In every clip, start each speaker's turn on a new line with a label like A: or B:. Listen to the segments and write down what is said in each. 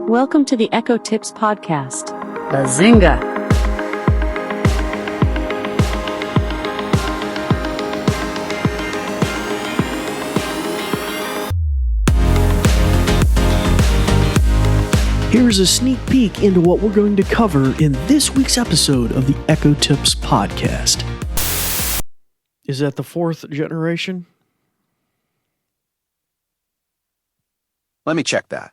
A: Welcome to the Echo Tips Podcast.
B: Bazinga!
C: Here's a sneak peek into what we're going to cover in this week's episode of the Echo Tips Podcast. Is that the fourth generation?
D: Let me check that.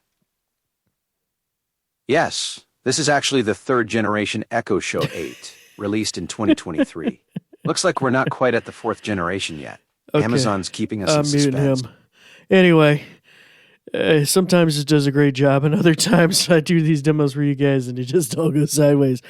D: Yes, this is actually the third generation Echo Show 8, released in 2023. Looks like we're not quite at the fourth generation yet.
C: Okay.
D: Amazon's keeping us in
C: I'm muting
D: suspense.
C: him. Anyway, sometimes it does a great job, and other times I do these demos for you guys, and it just all goes sideways.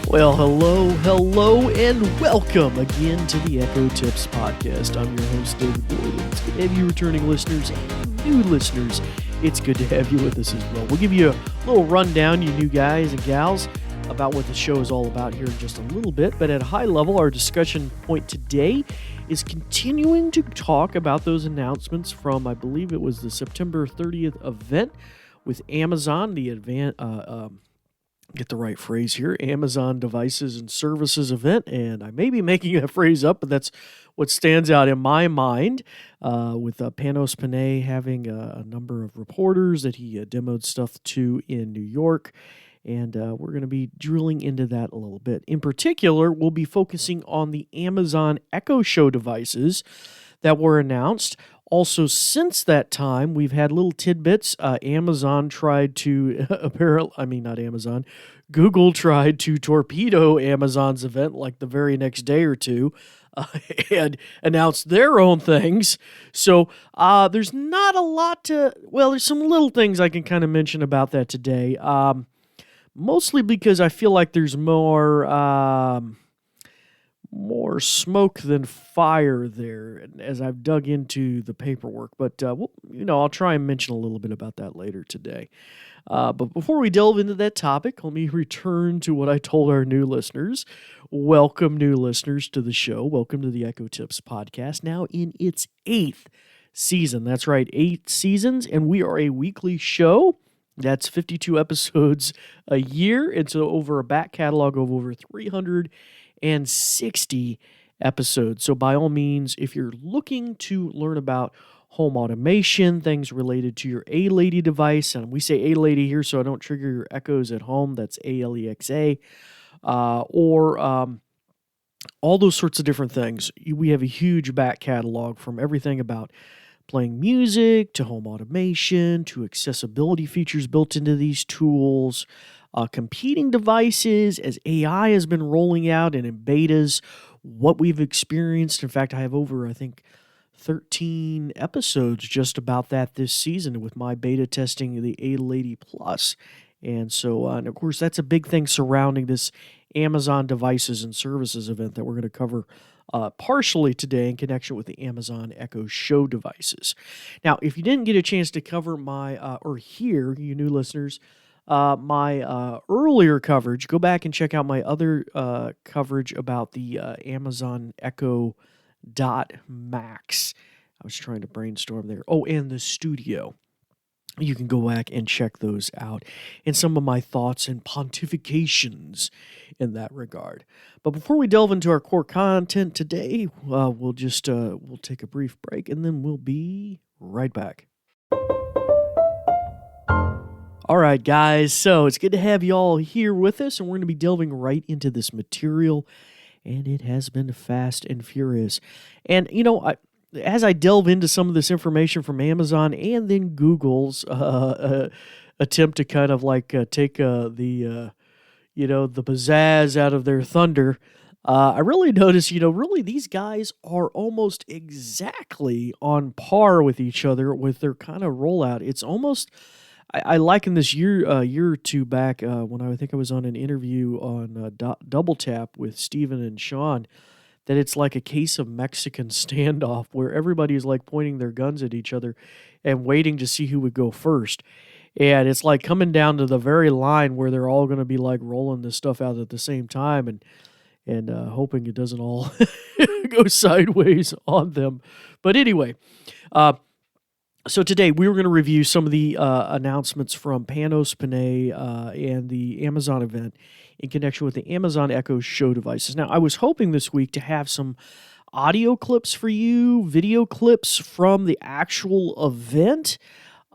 C: Well, hello, and welcome again to the Echo Tips Podcast. I'm your host, David Boyd. It's good to have you returning listeners and new listeners. It's good to have you with us as well. We'll give you a little rundown, you new guys and gals, about what the show is all about here in just a little bit. But at a high level, our discussion point today is continuing to talk about those announcements from, I believe it was the September 30th event with Amazon, the get the right phrase here, Amazon Devices and Services event, and I may be making that phrase up, but that's what stands out in my mind, with Panos Panay having a number of reporters that he demoed stuff to in New York, and we're going to be drilling into that a little bit. In particular, we'll be focusing on the Amazon Echo Show devices that were announced. Also, since that time, we've had little tidbits. Amazon tried to, Google tried to torpedo Amazon's event like the very next day or two and announced their own things. So there's not a lot there's some little things I can kind of mention about that today. Mostly because I feel like there's more smoke than fire there as I've dug into the paperwork. But, I'll try and mention a little bit about that later today. But before we delve into that topic, let me return to what I told our new listeners. Welcome, new listeners, to the show. Welcome to the Echo Tips Podcast, now in its 8th season. That's right, 8 seasons, and we are a weekly show. That's 52 episodes a year, and so over a back catalog of over 360 episodes. So by all means, if you're looking to learn about home automation, things related to your A-Lady device, and we say A-Lady here so I don't trigger your echoes at home, that's A-L-E-X-A, or all those sorts of different things. We have a huge back catalog from everything about playing music to home automation to accessibility features built into these tools, competing devices as AI has been rolling out and in betas, what we've experienced. In fact, I have over, 13 episodes just about that this season with my beta testing the A-Lady Plus. And so, and of course, that's a big thing surrounding this Amazon Devices and Services event that we're going to cover partially today in connection with the Amazon Echo Show devices. Now, if you didn't get a chance to cover my, or hear, you new listeners, my earlier coverage, go back and check out my other coverage about the Amazon Echo Dot Max. I was trying to brainstorm there. Oh, and the Studio. You can go back and check those out and some of my thoughts and pontifications in that regard. But before we delve into our core content today, we'll take a brief break and then we'll be right back. All right, guys, so it's good to have you all here with us, and we're going to be delving right into this material, and it has been fast and furious. And, as I delve into some of this information from Amazon and then Google's attempt to kind of take the pizzazz out of their thunder, I really noticed, really these guys are almost exactly on par with each other with their kind of rollout. It's almost, I liken this year or two back when I think I was on an interview on Double Tap with Steven and Sean, that it's like a case of Mexican standoff where everybody is like pointing their guns at each other and waiting to see who would go first. And it's like coming down to the very line where they're all going to be like rolling this stuff out at the same time and hoping it doesn't all go sideways on them. But anyway, So today we were going to review some of the announcements from Panos Panay and the Amazon event in connection with the Amazon Echo Show devices. Now, I was hoping this week to have some audio clips for you, video clips from the actual event,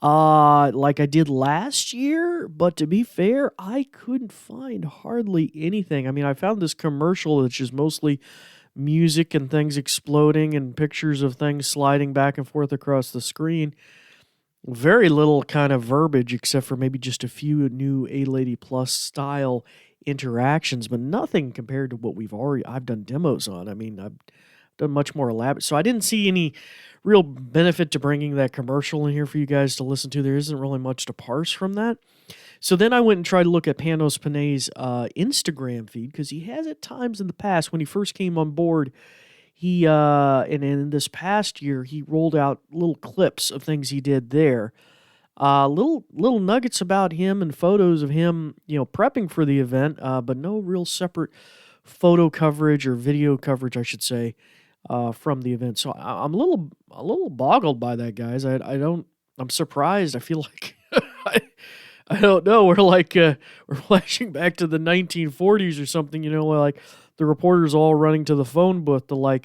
C: like I did last year. But to be fair, I couldn't find hardly anything. I mean, I found this commercial that's just mostly music and things exploding and pictures of things sliding back and forth across the screen. Very little kind of verbiage except for maybe just a few new A-Lady Plus style interactions, but nothing compared to what I've done demos on. I mean, I've done much more elaborate. So I didn't see any real benefit to bringing that commercial in here for you guys to listen to. There isn't really much to parse from that. So then I went and tried to look at Panos Panay's Instagram feed, because he has at times in the past, when he first came on board, he and in this past year, he rolled out little clips of things he did there. Little nuggets about him and photos of him, prepping for the event, but no real separate photo coverage or video coverage, I should say, from the event. So I'm a little boggled by that, guys. I'm surprised. I feel like I don't know. We're flashing back to the 1940s or something. Like the reporters all running to the phone booth to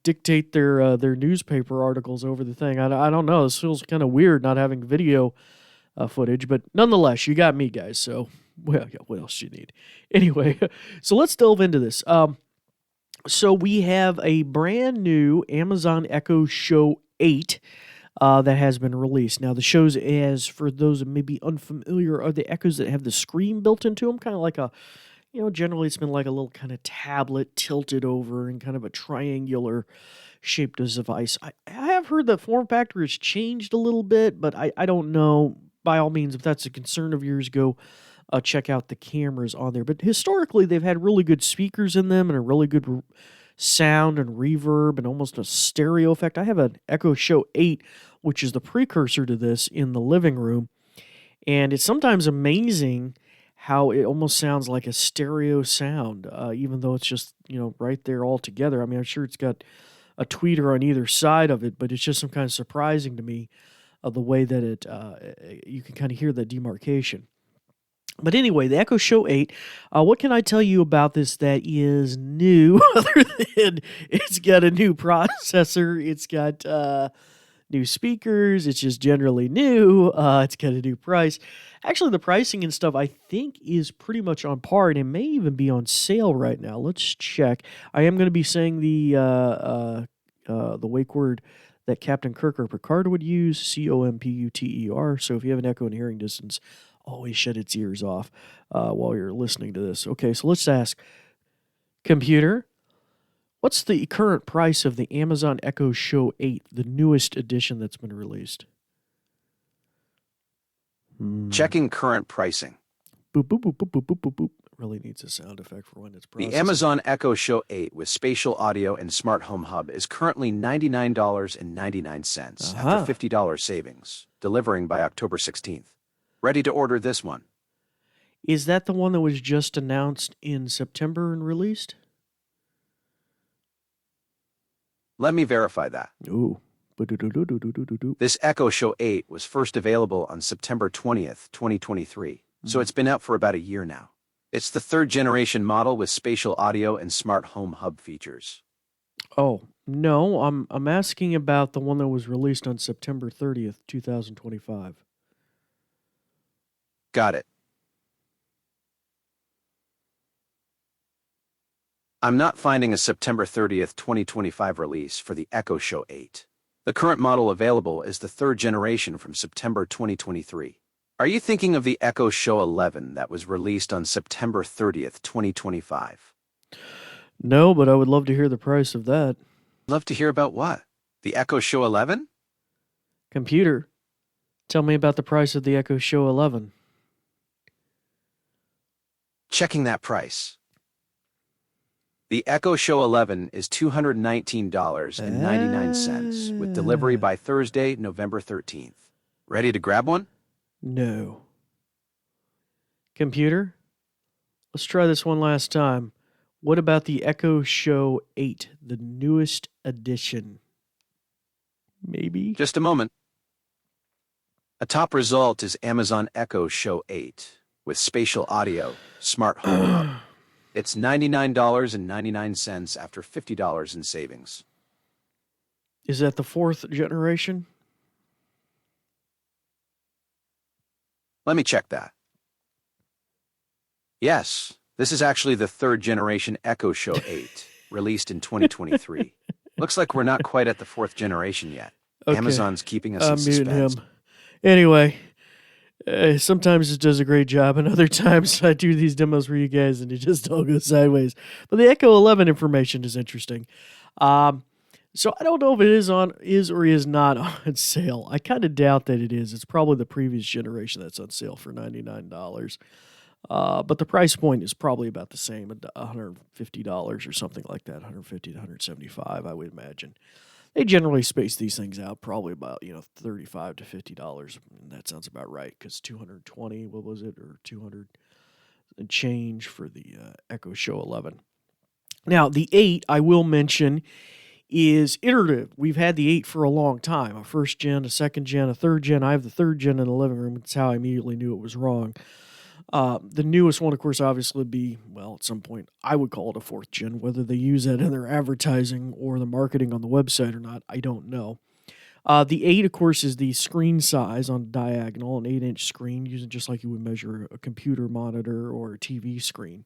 C: dictate their newspaper articles over the thing. I don't know. This feels kind of weird not having video footage, but nonetheless, you got me, guys. So well, yeah, what else do you need? Anyway, so let's delve into this. So we have a brand new Amazon Echo Show 8 that has been released. Now, the shows, as for those that may be unfamiliar, are the Echoes that have the screen built into them, kind of like generally it's been like a little kind of tablet tilted over and kind of a triangular shaped device. I have heard the form factor has changed a little bit, but I don't know. By all means, if that's a concern of yours, go check out the cameras on there. But historically, they've had really good speakers in them and a really good sound and reverb and almost a stereo effect. I have an Echo Show 8, which is the precursor to this, in the living room, and it's sometimes amazing how it almost sounds like a stereo sound, even though it's just right there all together. I mean, I'm sure it's got a tweeter on either side of it, but it's just some kind of surprising to me the way that you can kind of hear the demarcation. But anyway, the Echo Show 8, what can I tell you about this that is new, other than it's got a new processor, it's got new speakers, it's just generally new, it's got a new price. Actually, the pricing and stuff, I think, is pretty much on par, and it may even be on sale right now. Let's check. I am going to be saying the wake word that Captain Kirk or Picard would use, COMPUTER, so if you have an echo in hearing distance, always shut its ears off while you're listening to this. Okay, so let's ask, computer, what's the current price of the Amazon Echo Show 8, the newest edition that's been released?
D: Checking current pricing.
C: Boop, boop, boop, boop, boop, boop, boop, boop. Really needs a sound effect for when it's processing.
D: The Amazon Echo Show 8 with spatial audio and smart home hub is currently $99.99 after $50 savings, delivering by October 16th. Ready to order this one.
C: Is that the one that was just announced in September and released?
D: Let me verify that.
C: Ooh.
D: This Echo Show 8 was first available on September 20th, 2023, so it's been out for about a year now. It's the third generation model with spatial audio and smart home hub features.
C: Oh, no, I'm asking about the one that was released on September 30th, 2025.
D: Got it. I'm not finding a September 30th, 2025 release for the Echo Show 8. The current model available is the third generation from September 2023. Are you thinking of the Echo Show 11 that was released on September 30th, 2025?
C: No, but I would love to hear the price of that.
D: Love to hear about what? The Echo Show 11?
C: Computer, tell me about the price of the Echo Show 11.
D: Checking that price. The Echo Show 11 is $219.99 with delivery by Thursday, November 13th. Ready to grab one?
C: No. Computer, let's try this one last time. What about the Echo Show 8, the newest edition? Maybe.
D: Just a moment. A top result is Amazon Echo Show 8 with spatial audio, smart home hub. It's $99.99 after $50 in savings.
C: Is that the 4th generation?
D: Let me check that. Yes, this is actually the 3rd generation Echo Show 8, released in 2023. Looks like we're not quite at the 4th generation yet.
C: Okay.
D: Amazon's keeping us in
C: I'm muting
D: suspense.
C: him. Anyway, sometimes it does a great job, and other times I do these demos for you guys, and it just all goes sideways. But the Echo 11 information is interesting. So I don't know if it is or is not on sale. I kind of doubt that it is. It's probably the previous generation that's on sale for $99. But the price point is probably about the same, at $150 or something like that, $150 to $175, I would imagine. They generally space these things out probably about, $35 to $50. And that sounds about right, because $220, what was it, or $200 and change for the Echo Show 11. Now, the 8, I will mention, is iterative. We've had the 8 for a long time. A 1st gen, a 2nd gen, a 3rd gen. I have the 3rd gen in the living room. That's how I immediately knew it was wrong. The newest one, of course, obviously would be, well, at some point, I would call it a 4th gen. Whether they use that in their advertising or the marketing on the website or not, I don't know. The 8, of course, is the screen size on diagonal, an 8-inch screen, using just like you would measure a computer monitor or a TV screen.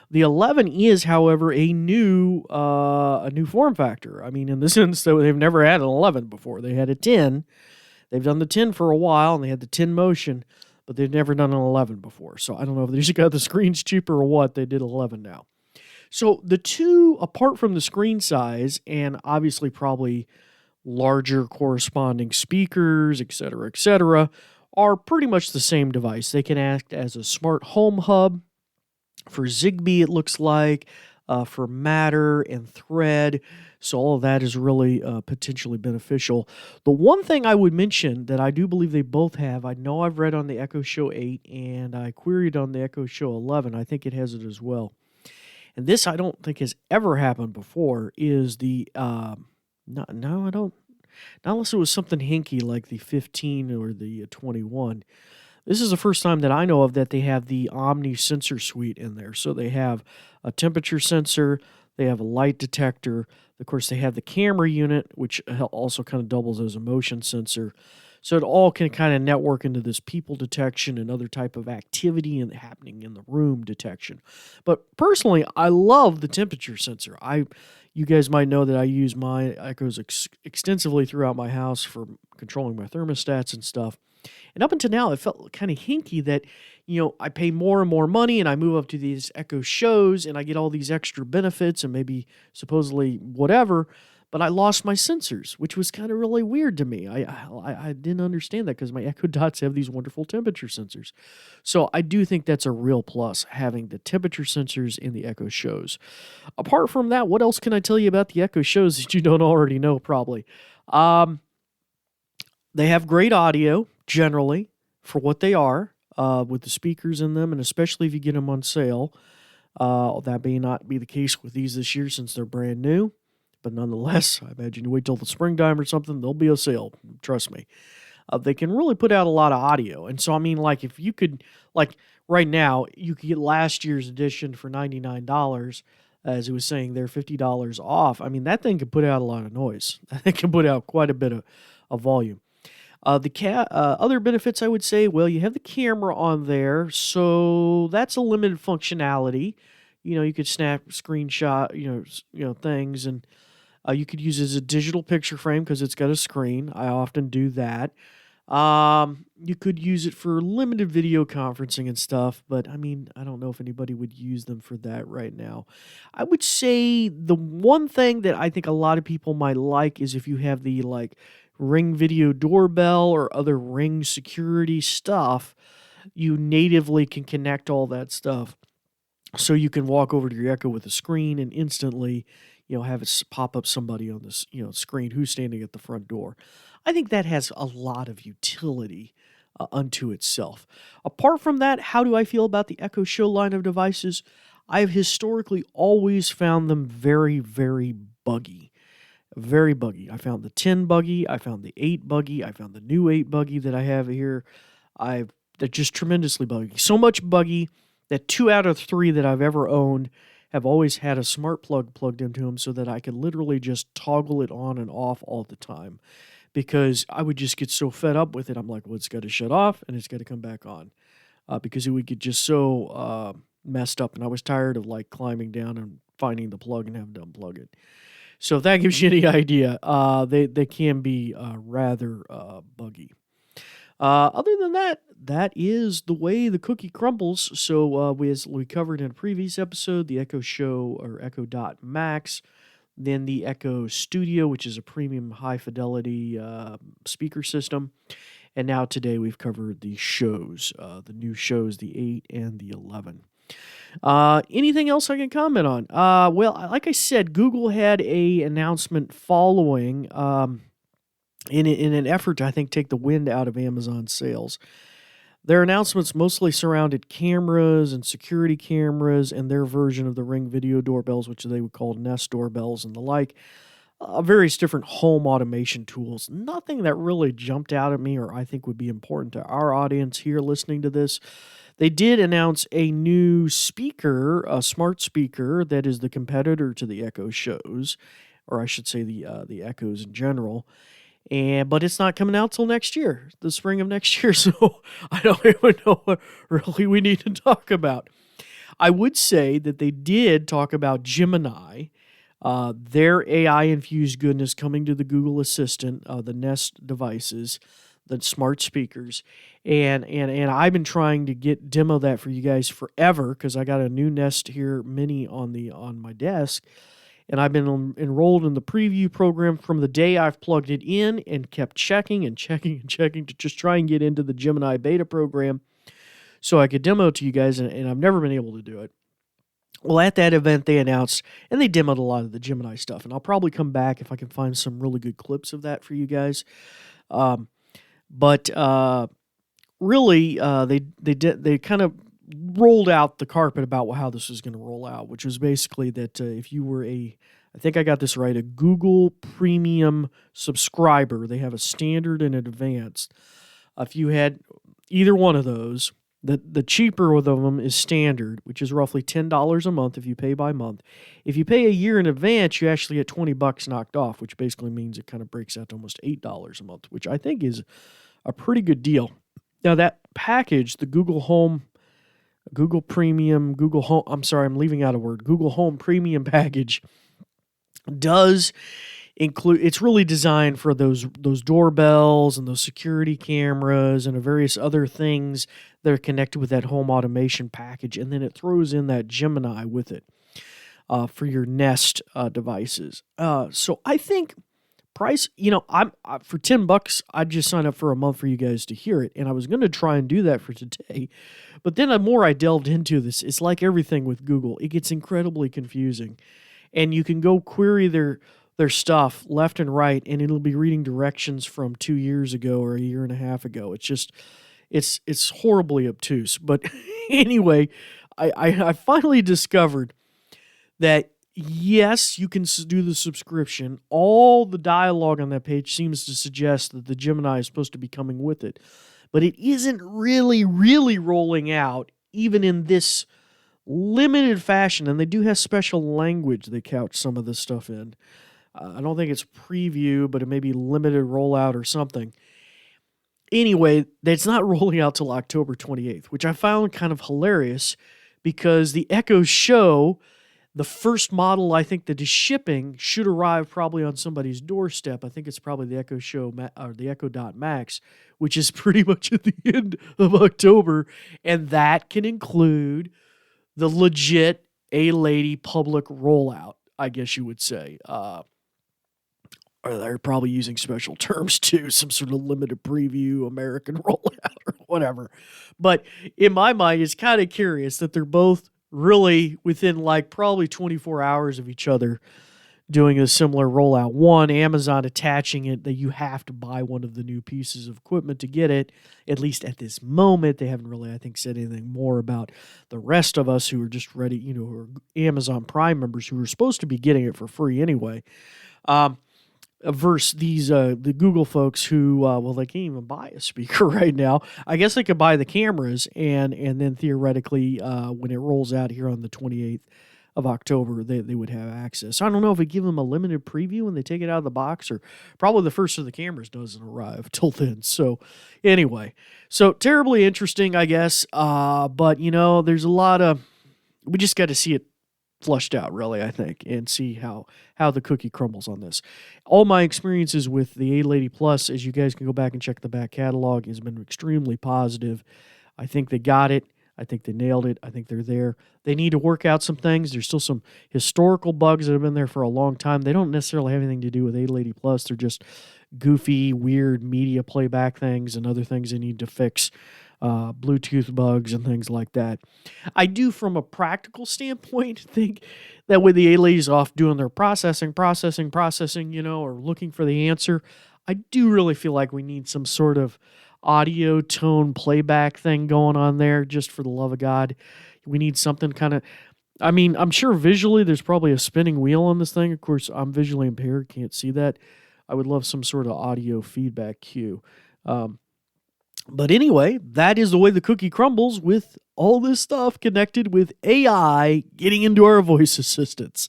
C: The 11 is, however, a new form factor. I mean, in the sense that they've never had an 11 before. They had a 10. They've done the 10 for a while, and they had the 10 motion, but they've never done an 11 before. So I don't know if they just got the screens cheaper or what. They did 11 now. So the two, apart from the screen size and obviously probably larger corresponding speakers, et cetera, are pretty much the same device. They can act as a smart home hub. For Zigbee, it looks like, for Matter and Thread. So all of that is really potentially beneficial. The one thing I would mention that I do believe they both have, I know I've read on the Echo Show 8 and I queried on the Echo Show 11. I think it has it as well. And this I don't think has ever happened before, is the, I don't, not unless it was something hinky like the 15 or the 21. This is the first time that I know of that they have the Omni sensor suite in there. So they have a temperature sensor, they have a light detector, of course they have the camera unit, which also kind of doubles as a motion sensor. So it all can kind of network into this people detection and other type of activity and happening in the room detection. But personally, I love the temperature sensor. You guys might know that I use my Echoes extensively throughout my house for controlling my thermostats and stuff. And up until now, it felt kind of hinky that, I pay more and more money and I move up to these Echo Shows and I get all these extra benefits and maybe supposedly whatever, but I lost my sensors, which was kind of really weird to me. I didn't understand that because my Echo Dots have these wonderful temperature sensors. So I do think that's a real plus, having the temperature sensors in the Echo Shows. Apart from that, what else can I tell you about the Echo Shows that you don't already know probably? They have great audio, generally, for what they are, with the speakers in them, and especially if you get them on sale. That may not be the case with these this year since they're brand new, but nonetheless, I imagine you wait till the springtime or something, there'll be a sale, trust me. They can really put out a lot of audio, and so, I mean, like, if you could, like, right now, you could get last year's edition for $99, as it was saying there, $50 off. I mean, that thing can put out a lot of noise. That thing can put out quite a bit of volume. Other benefits, I would say, well, you have the camera on there, so that's a limited functionality. You could snap screenshot, things, and you could use it as a digital picture frame because it's got a screen. I often do that. You could use it for limited video conferencing and stuff, but I mean, I don't know if anybody would use them for that right now. I would say the one thing that I think a lot of people might like is if you have the, Ring video doorbell or other Ring security stuff, you natively can connect all that stuff. So you can walk over to your Echo with a screen and instantly, have it pop up somebody on this, screen who's standing at the front door. I think that has a lot of utility unto itself. Apart from that, how do I feel about the Echo Show line of devices? I have historically always found them very, very buggy. Very buggy. I found the 10 buggy. I found the 8 buggy. I found the new 8 buggy that I have here. They're just tremendously buggy. So much buggy that 2 out of 3 that I've ever owned have always had a smart plug plugged into them so that I could literally just toggle it on and off all the time, because I would just get so fed up with it. I'm like, well, it's got to shut off and it's got to come back on, because it would get just so messed up. And I was tired of like climbing down and finding the plug and having to unplug it. So if that gives you any idea, they can be rather buggy. Other than that, that is the way the cookie crumbles. So as we covered in a previous episode, the Echo Show or Echo Dot Max, then the Echo Studio, which is a premium high fidelity speaker system. And now today we've covered the shows, the new shows, the 8 and the 11. Anything else I can comment on? Well, like I said, Google had a announcement following in an effort to, I think, take the wind out of Amazon sales. Their announcements mostly surrounded cameras and security cameras and their version of the Ring video doorbells, which they would call Nest doorbells and the like. Various different home automation tools. Nothing that really jumped out at me or I think would be important to our audience here listening to this. They did announce a new speaker, a smart speaker that is the competitor to the Echo shows, or I should say the Echoes in general. But it's not coming out till next year, the spring of next year. So I don't even know what really we need to talk about. I would say that they did talk about Gemini, their AI-infused goodness coming to the Google Assistant, the Nest devices, the smart speakers, and I've been trying to demo that for you guys forever because I got a new Nest here Mini on my desk, and I've been enrolled in the preview program from the day I've plugged it in and kept checking to just try and get into the Gemini beta program so I could demo it to you guys, and I've never been able to do it. Well, at that event, they announced, and they demoed a lot of the Gemini stuff, and I'll probably come back if I can find some really good clips of that for you guys. But really, they kind of rolled out the carpet about how this was going to roll out, which was basically that if you were I think I got this right, a Google Premium subscriber, they have a standard and an advanced. If you had either one of those, the cheaper of them is standard, which is roughly $10 a month if you pay by month. If you pay a year in advance, you actually get $20 knocked off, which basically means it kind of breaks out to almost $8 a month, which I think is a pretty good deal. Now that package, the Google Home Premium package does include, it's really designed for those doorbells and those security cameras and various other things that are connected with that home automation package, and then it throws in that Gemini with it for your Nest devices. So I think price, I'm for $10, I'd just sign up for a month for you guys to hear it, and I was going to try and do that for today, but then the more I delved into this, it's like everything with Google, it gets incredibly confusing, and you can go query their stuff left and right, and it'll be reading directions from 2 years ago or a year and a half ago. It's just, it's horribly obtuse. But anyway, I finally discovered that yes, you can do the subscription. All the dialogue on that page seems to suggest that the Gemini is supposed to be coming with it, but it isn't really rolling out even in this limited fashion. And they do have special language they couch some of this stuff in. I don't think it's preview, but it may be limited rollout or something. Anyway, it's not rolling out till October 28th, which I found kind of hilarious because the Echo Show, the first model I think that is shipping, should arrive probably on somebody's doorstep. I think it's probably the Echo Show or the Echo Dot Max, which is pretty much at the end of October, and that can include the legit A-Lady public rollout, I guess you would say. Or they're probably using special terms too, some sort of limited preview, American rollout, or whatever. But in my mind, it's kind of curious that they're both really within like probably 24 hours of each other doing a similar rollout. One, Amazon attaching it that you have to buy one of the new pieces of equipment to get it, at least at this moment. They haven't really, I think, said anything more about the rest of us who are just ready, who are Amazon Prime members who are supposed to be getting it for free anyway. versus these the Google folks who well, they can't even buy a speaker right now. I guess they could buy the cameras, and then theoretically when it rolls out here on the 28th of October, they would have access. I don't know if we give them a limited preview when they take it out of the box, or probably the first of the cameras doesn't arrive till then. So anyway, so terribly interesting, I guess. But there's a lot of, we just got to see it flushed out, really, I think, and see how the cookie crumbles on this. All my experiences with the A-Lady Plus, as you guys can go back and check the back catalog, has been extremely positive. I think they got it. I think they nailed it. I think they're there. They need to work out some things. There's still some historical bugs that have been there for a long time. They don't necessarily have anything to do with A-Lady Plus. They're just goofy, weird media playback things and other things they need to fix, Bluetooth bugs and things like that. I do, from a practical standpoint, think that with the A-Ladies off doing their processing, or looking for the answer, I do really feel like we need some sort of audio tone playback thing going on there, just for the love of God. We need something kind of, I mean, I'm sure visually there's probably a spinning wheel on this thing. Of course, I'm visually impaired, can't see that. I would love some sort of audio feedback cue. But anyway, that is the way the cookie crumbles with all this stuff connected with AI getting into our voice assistants.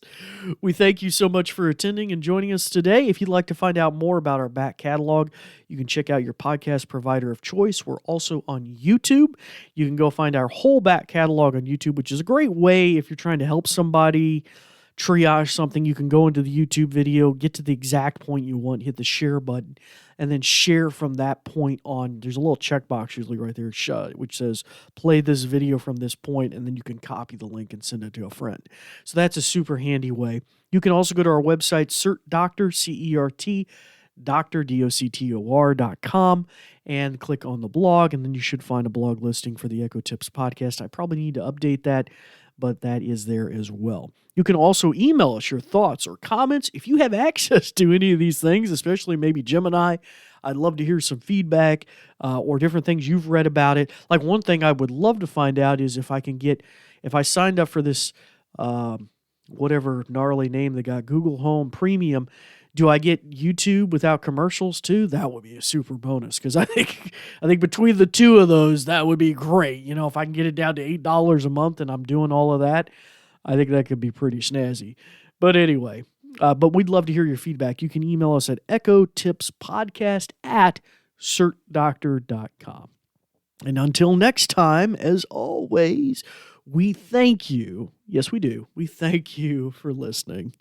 C: We thank you so much for attending and joining us today. If you'd like to find out more about our back catalog, you can check out your podcast provider of choice. We're also on YouTube. You can go find our whole back catalog on YouTube, which is a great way if you're trying to help somebody triage something. You can go into the YouTube video, get to the exact point you want, hit the share button, and then share from that point on. There's a little checkbox usually right there which says play this video from this point, and then you can copy the link and send it to a friend. So that's a super handy way. You can also go to our website, CertDoctor, C-E-R-T, Doctor, DocTor.com, and click on the blog, and then you should find a blog listing for the Echo Tips podcast. I probably need to update that, but that is there as well. You can also email us your thoughts or comments. If you have access to any of these things, especially maybe Gemini, I'd love to hear some feedback or different things you've read about it. Like, one thing I would love to find out is if I signed up for this, whatever gnarly name they got, Google Home Premium, do I get YouTube without commercials too? That would be a super bonus, because I think between the two of those, that would be great. If I can get it down to $8 a month and I'm doing all of that, I think that could be pretty snazzy. But anyway, but we'd love to hear your feedback. You can email us at ecotipspodcast@certdoctor.com. And until next time, as always, we thank you. Yes, we do. We thank you for listening.